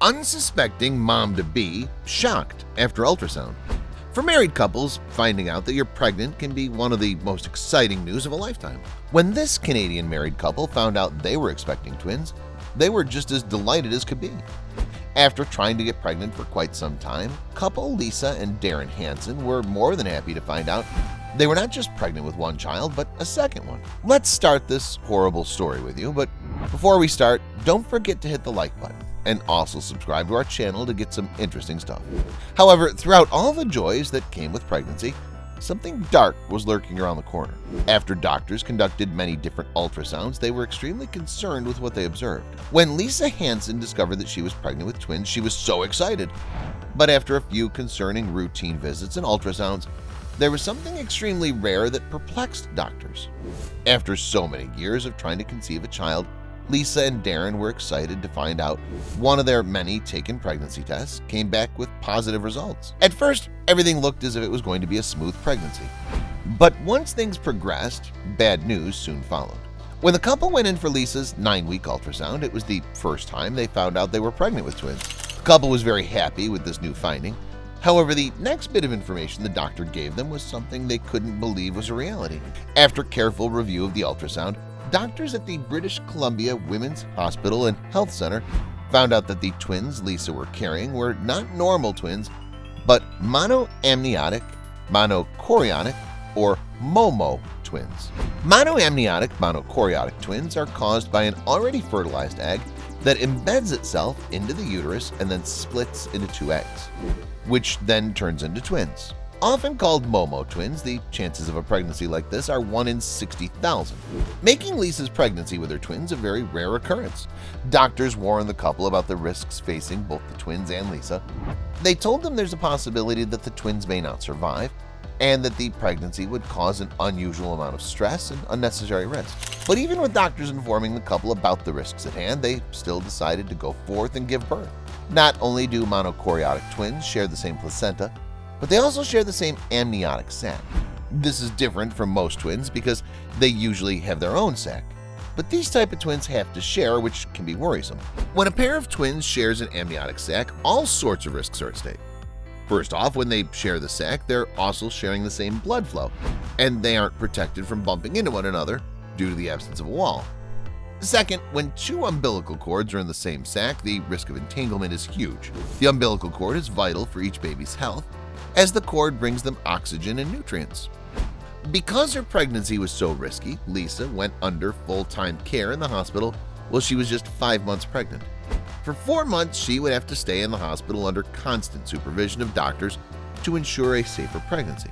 Unsuspecting mom-to-be shocked after ultrasound. For married couples, finding out that you're pregnant can be one of the most exciting news of a lifetime. When this Canadian married couple found out they were expecting twins, they were just as delighted as could be. After trying to get pregnant for quite some time, couple Lisa and Darren Hansen were more than happy to find out they were not just pregnant with one child, but a second one. Let's start this horrible story with you, but before we start, don't forget to hit the like button and also subscribe to our channel to get some interesting stuff. However, throughout all the joys that came with pregnancy, something dark was lurking around the corner. After doctors conducted many different ultrasounds, they were extremely concerned with what they observed. When Lisa Hansen discovered that she was pregnant with twins, she was so excited. But after a few concerning routine visits and ultrasounds, there was something extremely rare that perplexed doctors. After so many years of trying to conceive a child, Lisa and Darren were excited to find out one of their many taken pregnancy tests came back with positive results. At first, everything looked as if it was going to be a smooth pregnancy. But once things progressed, bad news soon followed. When the couple went in for Lisa's 9-week ultrasound, it was the first time they found out they were pregnant with twins. The couple was very happy with this new finding. However, the next bit of information the doctor gave them was something they couldn't believe was a reality. After careful review of the ultrasound, doctors at the British Columbia Women's Hospital and Health Center found out that the twins Lisa were carrying were not normal twins, but monoamniotic, monochorionic, or MOMO twins. Monoamniotic monochorionic twins are caused by an already fertilized egg that embeds itself into the uterus and then splits into two eggs, which then turns into twins. Often called MOMO twins, the chances of a pregnancy like this are 1 in 60,000, making Lisa's pregnancy with her twins a very rare occurrence. Doctors warned the couple about the risks facing both the twins and Lisa. They told them there's a possibility that the twins may not survive and that the pregnancy would cause an unusual amount of stress and unnecessary risk. But even with doctors informing the couple about the risks at hand, they still decided to go forth and give birth. Not only do monochorionic twins share the same placenta, but they also share the same amniotic sac. This is different from most twins because they usually have their own sac. But these type of twins have to share, which can be worrisome. When a pair of twins shares an amniotic sac, all sorts of risks are at stake. First off, when they share the sac, they're also sharing the same blood flow, and they aren't protected from bumping into one another due to the absence of a wall. Second, when two umbilical cords are in the same sac, the risk of entanglement is huge. The umbilical cord is vital for each baby's health, as the cord brings them oxygen and nutrients. Because her pregnancy was so risky, Lisa went under full-time care in the hospital while she was just 5 months pregnant. For 4 months, she would have to stay in the hospital under constant supervision of doctors to ensure a safer pregnancy.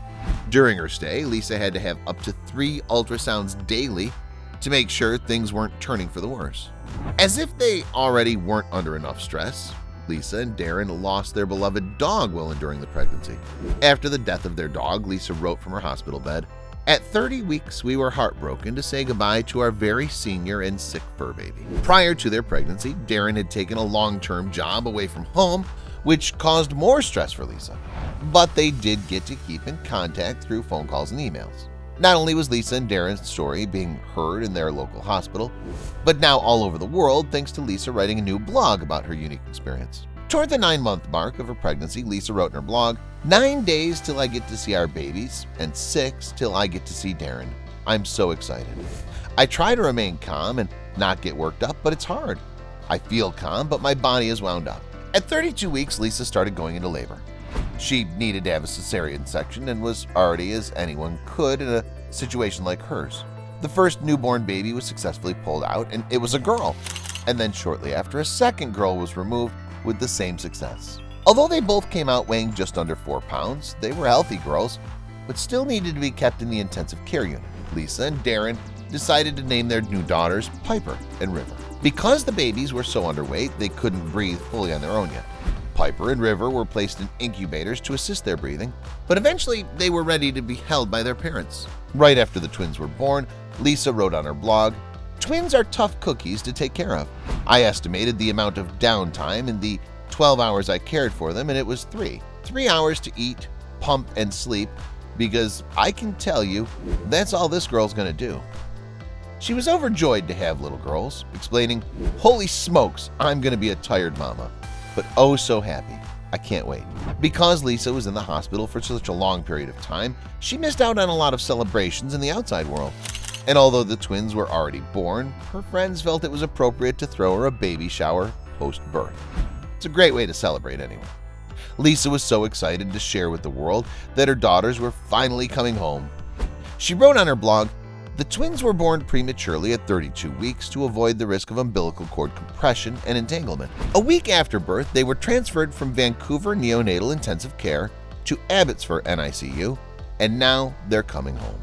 During her stay, Lisa had to have up to 3 ultrasounds daily to make sure things weren't turning for the worse. As if they already weren't under enough stress, Lisa and Darren lost their beloved dog while enduring the pregnancy. After the death of their dog, Lisa wrote from her hospital bed, "At 30 weeks, we were heartbroken to say goodbye to our very senior and sick fur baby." Prior to their pregnancy, Darren had taken a long-term job away from home, which caused more stress for Lisa. But they did get to keep in contact through phone calls and emails. Not only was Lisa and Darren's story being heard in their local hospital, but now all over the world thanks to Lisa writing a new blog about her unique experience. Toward the 9-month mark of her pregnancy, Lisa wrote in her blog, "9 days till I get to see our babies, and 6 till I get to see Darren. I'm so excited. I try to remain calm and not get worked up, but it's hard. I feel calm, but my body is wound up." At 32 weeks, Lisa started going into labor. She needed to have a cesarean section and was already as anyone could in a situation like hers. The first newborn baby was successfully pulled out, and it was a girl. And then shortly after, a second girl was removed with the same success. Although they both came out weighing just under 4 pounds, they were healthy girls, but still needed to be kept in the intensive care unit. Lisa and Darren decided to name their new daughters Piper and River. Because the babies were so underweight, they couldn't breathe fully on their own yet. Piper and River were placed in incubators to assist their breathing, but eventually they were ready to be held by their parents. Right after the twins were born, Lisa wrote on her blog, "Twins are tough cookies to take care of. I estimated the amount of downtime in the 12 hours I cared for them, and it was 3. 3 hours to eat, pump, and sleep, because I can tell you, that's all this girl's gonna do." She was overjoyed to have little girls, explaining, "Holy smokes, I'm gonna be a tired mama." but oh so happy. I can't wait. Because Lisa was in the hospital for such a long period of time, she missed out on a lot of celebrations in the outside world. And although the twins were already born, her friends felt it was appropriate to throw her a baby shower post-birth. It's a great way to celebrate anyway. Lisa was so excited to share with the world that her daughters were finally coming home. She wrote on her blog, "The twins were born prematurely at 32 weeks to avoid the risk of umbilical cord compression and entanglement. A week after birth, they were transferred from Vancouver Neonatal Intensive Care to Abbotsford NICU, and now they're coming home."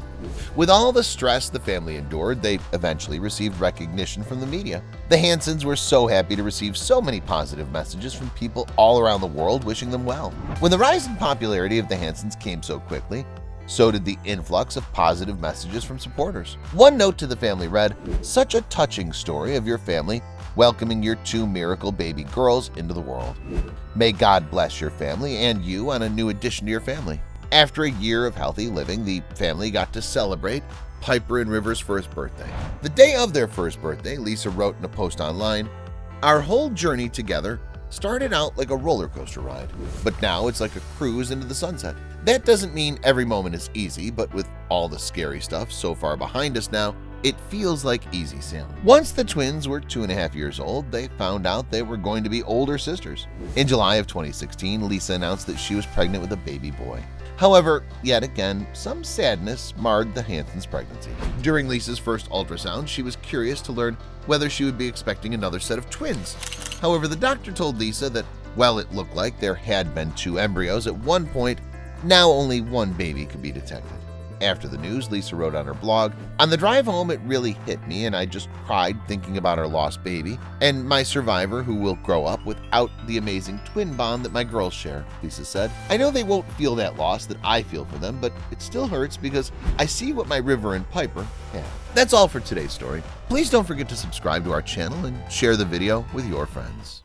With all the stress the family endured, they eventually received recognition from the media. The Hansens were so happy to receive so many positive messages from people all around the world wishing them well. When the rise in popularity of the Hansens came so quickly, so did the influx of positive messages from supporters. One note to the family read, "Such a touching story of your family welcoming your two miracle baby girls into the world. May God bless your family and you on a new addition to your family." After a year of healthy living, the family got to celebrate Piper and River's first birthday. The day of their first birthday, Lisa wrote in a post online, "Our whole journey together started out like a roller coaster ride, but now it's like a cruise into the sunset. That doesn't mean every moment is easy, but with all the scary stuff so far behind us now, it feels like easy sailing." Once the twins were 2.5 years old, they found out they were going to be older sisters. In July of 2016, Lisa announced that she was pregnant with a baby boy. However, yet again, some sadness marred the Hansens' pregnancy. During Lisa's first ultrasound, she was curious to learn whether she would be expecting another set of twins. However, the doctor told Lisa that while it looked like there had been 2 embryos at one point, now only 1 baby could be detected. After the news, Lisa wrote on her blog, "On the drive home, it really hit me and I just cried thinking about our lost baby and my survivor who will grow up without the amazing twin bond that my girls share," Lisa said. "I know they won't feel that loss that I feel for them, but it still hurts because I see what my River and Piper have." That's all for today's story. Please don't forget to subscribe to our channel and share the video with your friends.